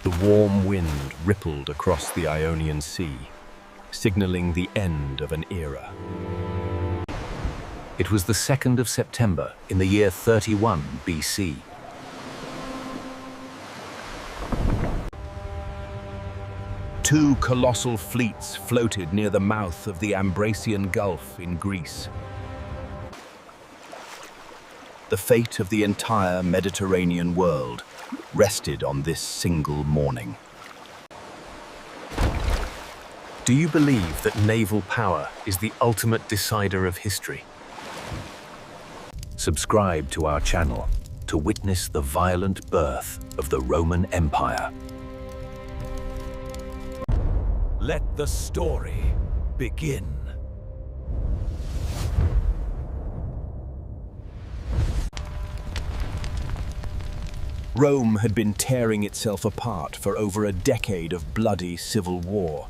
The warm wind rippled across the Ionian Sea, signaling the end of an era. It was the 2nd of September in the year 31 BC. Two colossal fleets floated near the mouth of the Ambracian Gulf in Greece. The fate of the entire Mediterranean world rested on this single morning. Do you believe that naval power is the ultimate decider of history? Subscribe to our channel to witness the violent birth of the Roman Empire. Let the story begin. Rome had been tearing itself apart for over a decade of bloody civil war.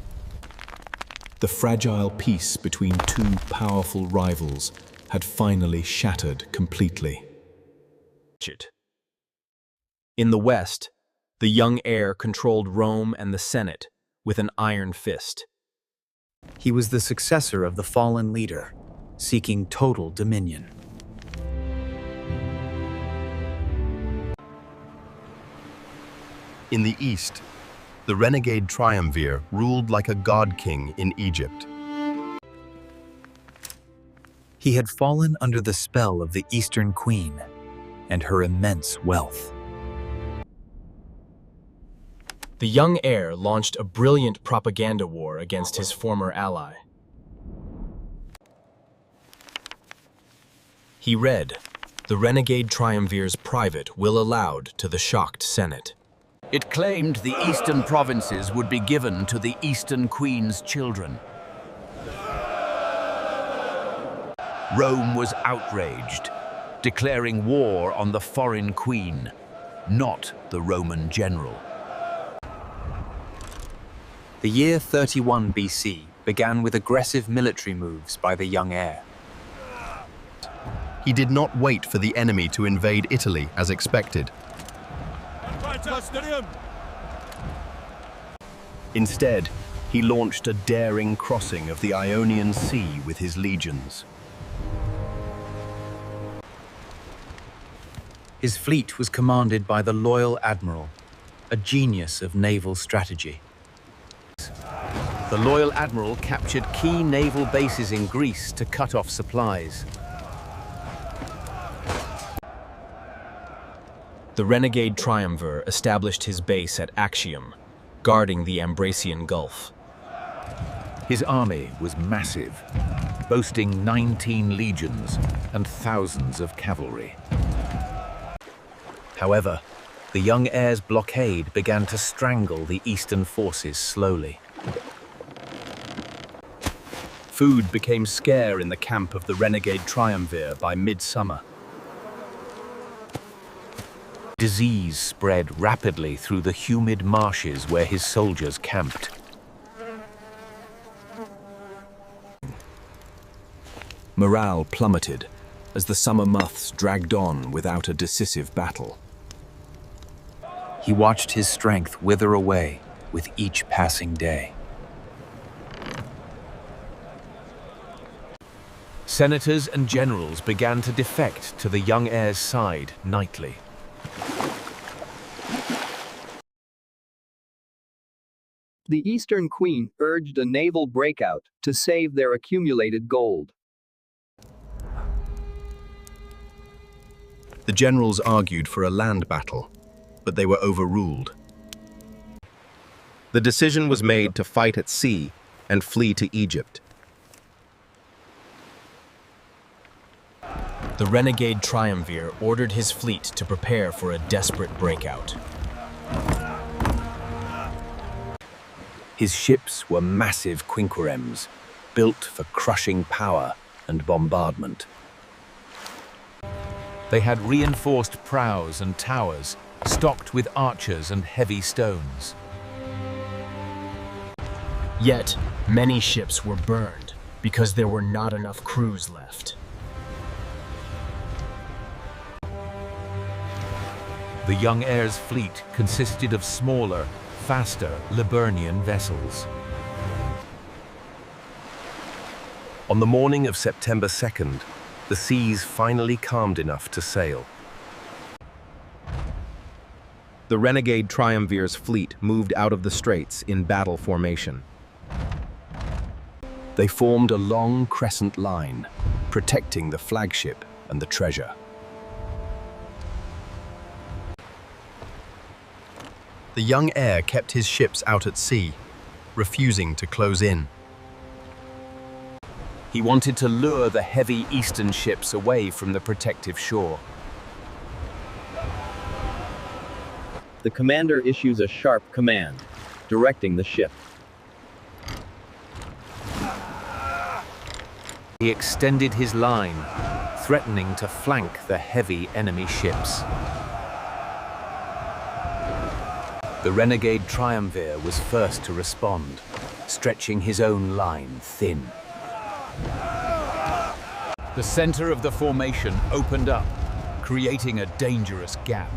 The fragile peace between two powerful rivals had finally shattered completely. In the West, the young heir controlled Rome and the Senate with an iron fist. He was the successor of the fallen leader, seeking total dominion. In the East, the renegade Triumvir ruled like a god-king in Egypt. He had fallen under the spell of the Eastern Queen and her immense wealth. The young heir launched a brilliant propaganda war against his former ally. He read the renegade Triumvir's private will aloud to the shocked Senate. It claimed the eastern provinces would be given to the Eastern Queen's children. Rome was outraged, declaring war on the foreign queen, not the Roman general. The year 31 BC began with aggressive military moves by the young heir. He did not wait for the enemy to invade Italy as expected. Instead, he launched a daring crossing of the Ionian Sea with his legions. His fleet was commanded by the Loyal Admiral, a genius of naval strategy. The Loyal Admiral captured key naval bases in Greece to cut off supplies. The renegade Triumvir established his base at Actium, guarding the Ambracian Gulf. His army was massive, boasting 19 legions and thousands of cavalry. However, the young heir's blockade began to strangle the eastern forces slowly. Food became scarce in the camp of the renegade Triumvir by midsummer. Disease spread rapidly through the humid marshes where his soldiers camped. Morale plummeted as the summer months dragged on without a decisive battle. He watched his strength wither away with each passing day. Senators and generals began to defect to the young heir's side nightly. The Eastern Queen urged a naval breakout to save their accumulated gold. The generals argued for a land battle, but they were overruled. The decision was made to fight at sea and flee to Egypt. The renegade Triumvir ordered his fleet to prepare for a desperate breakout. His ships were massive quinqueremes, built for crushing power and bombardment. They had reinforced prows and towers, stocked with archers and heavy stones. Yet, many ships were burned because there were not enough crews left. The young heir's fleet consisted of smaller, faster Liburnian vessels. On the morning of September 2nd, the seas finally calmed enough to sail. The Renegade Triumvir's fleet moved out of the straits in battle formation. They formed a long crescent line, protecting the flagship and the treasure. The young heir kept his ships out at sea, refusing to close in. He wanted to lure the heavy eastern ships away from the protective shore. The commander issues a sharp command, directing the ship. He extended his line, threatening to flank the heavy enemy ships. The Renegade Triumvir was first to respond, stretching his own line thin. The center of the formation opened up, creating a dangerous gap.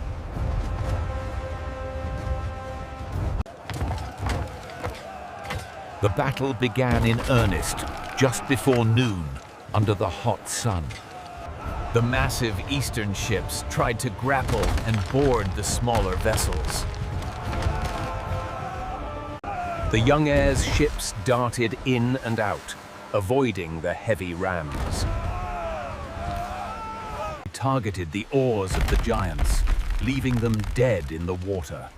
The battle began in earnest just before noon under the hot sun. The massive eastern ships tried to grapple and board the smaller vessels. The young heir's ships darted in and out, avoiding the heavy rams. He targeted the oars of the giants, leaving them dead in the water.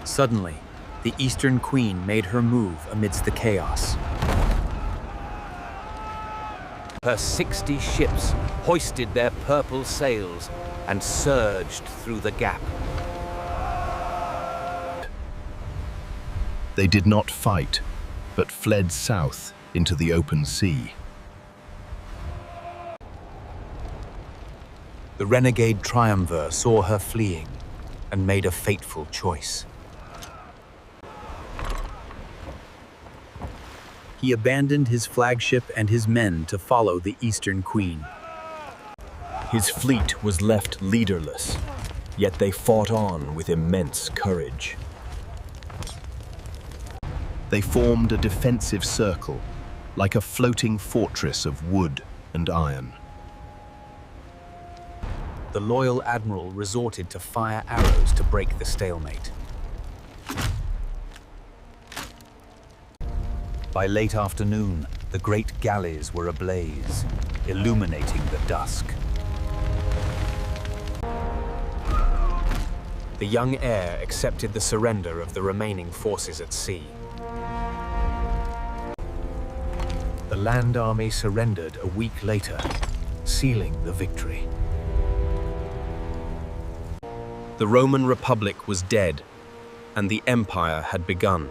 Suddenly, the Eastern Queen made her move amidst the chaos. Her 60 ships hoisted their purple sails and surged through the gap. They did not fight, but fled south into the open sea. The Renegade Triumvir saw her fleeing and made a fateful choice. He abandoned his flagship and his men to follow the Eastern Queen. His fleet was left leaderless, yet they fought on with immense courage. They formed a defensive circle, like a floating fortress of wood and iron. The Loyal Admiral resorted to fire arrows to break the stalemate. By late afternoon, the great galleys were ablaze, illuminating the dusk. The young heir accepted the surrender of the remaining forces at sea. The land army surrendered a week later, sealing the victory. The Roman Republic was dead, and the Empire had begun.